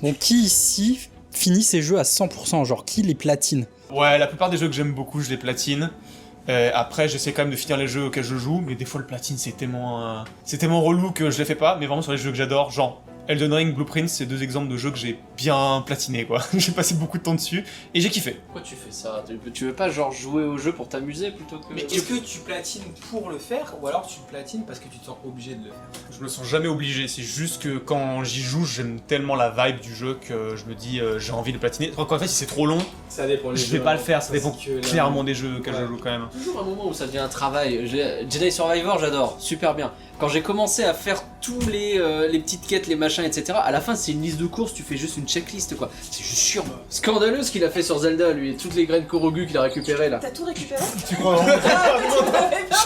Donc qui ici finit ses jeux à 100%, genre qui les platine? Ouais, la plupart des jeux que j'aime beaucoup, je les platine. Après, j'essaie quand même de finir les jeux auxquels je joue, mais des fois le platine c'est tellement relou que je les fais pas. Mais vraiment sur les jeux que j'adore, genre Elden Ring, Blueprint, c'est deux exemples de jeux que j'ai bien platiné quoi. J'ai passé beaucoup de temps dessus et j'ai kiffé. Pourquoi tu fais ça? Tu veux pas genre jouer au jeu pour t'amuser plutôt que... Mais est-ce que tu platines pour le faire ou alors tu platines parce que tu te sens obligé de le faire? Je me sens jamais obligé, c'est juste que quand j'y joue, j'aime tellement la vibe du jeu que je me dis j'ai envie de platiner. Encore une fois, si c'est trop long, Ça dépend je vais pas le faire, ça dépend clairement des jeux auxquels je joue quand même. Toujours un moment où ça devient un travail. Jedi Survivor, j'adore, super bien. Quand j'ai commencé à faire tous les petites quêtes, les machins, etc., à la fin c'est une liste de courses, tu fais juste une checklist quoi. C'est juste chiant. Scandaleux ce qu'il a fait sur Zelda lui, et toutes les graines Korogu qu'il a récupérées là. T'as tout récupéré? Tu crois vraiment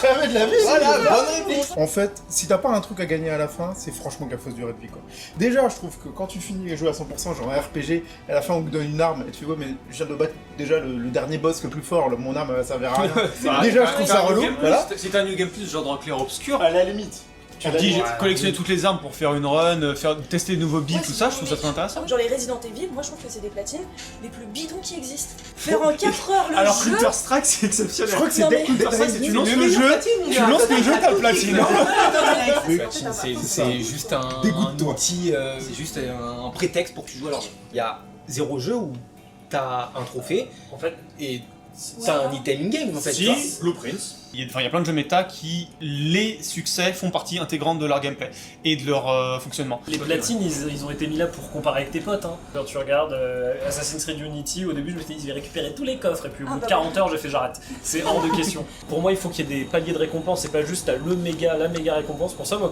Jamais de la vie. Voilà, bonne réponse. En fait, si t'as pas un truc à gagner à la fin, c'est franchement qu'il faut se durer de vie quoi. Déjà, je trouve que quand tu finis les jeux à 100%, genre un RPG, à la fin on te donne une arme et tu fais ouais, mais je viens de battre déjà le dernier boss le plus fort, mon arme ça servira à rien. Déjà, je trouve ça relou. Voilà. Si t'as un New Game Plus, genre dans Clair Obscur, À la limite. tu te dis collectionner toutes les armes pour faire une run, tester de nouveaux builds, tout ça, je trouve ça très intéressant. Genre les Resident Evil, moi je trouve que c'est des platines les plus bidons qui existent. Faire en 4 heures le Alors jeu. Counter Strike c'est exceptionnel. Je crois que c'est Non, mais- Counter Counter Strike, Strike, tu lances le jeu, t'as le platine. C'est juste un Dégoûte-toi. outil, c'est juste un prétexte pour que tu joues. Alors, il y a zéro jeu où t'as un trophée, en fait, et t'as un item in-game, en fait. tu vois. Si, Blueprint. Il y a plein de jeux méta qui, les succès, font partie intégrante de leur gameplay et de leur fonctionnement. Les platines, ils ont été mis là pour comparer avec tes potes. Hein. Quand tu regardes Assassin's Creed Unity, au début je me suis dit, je vais récupérer tous les coffres, et puis au bout de 40 heures, j'ai fait j'arrête. C'est hors de question. Pour moi, il faut qu'il y ait des paliers de récompense, c'est pas juste la méga récompense. Pour ça, moi,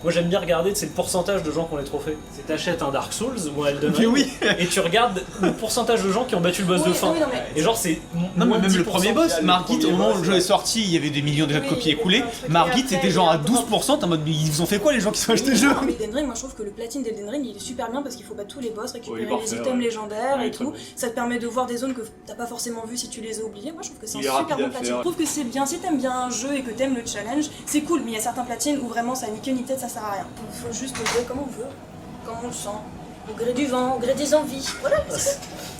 moi j'aime bien regarder, c'est le pourcentage de gens qui ont les trophées. C'est t'achètes un Dark Souls ou un Elden Ring, oui. et tu regardes le pourcentage de gens qui ont battu le boss de Oui, fin. oui, non, mais- Et genre, c'est. Non mais moins de même le 10%. premier boss, Margit, au moment où le jeu est sorti, il y avait des millions déjà de Oui, copies il y avait écoulées. plein de trucs. Margit Et après, c'était genre à il y a 12%, t'es en mode mais ils vous ont fait quoi les gens qui sont achetés le jeu? Mais Elden Ring, moi je trouve que le platine d'Elden Ring il est super bien parce qu'il faut battre tous les boss, récupérer Oui, parfait, les items ouais. légendaires Ouais, et très tout. bon. Ça te permet de voir des zones que t'as pas forcément vues si tu les as oubliées. Moi je trouve que c'est un Il est super rapide bon à platine. faire. Je trouve que c'est bien si t'aimes bien un jeu et que t'aimes le challenge, c'est cool, mais il y a certains platines où vraiment ça a ni queue ni tête, ça sert à rien. Il faut juste jouer comme on veut, comme on le sent, au gré du vent, au gré des envies. Voilà, c'est ça.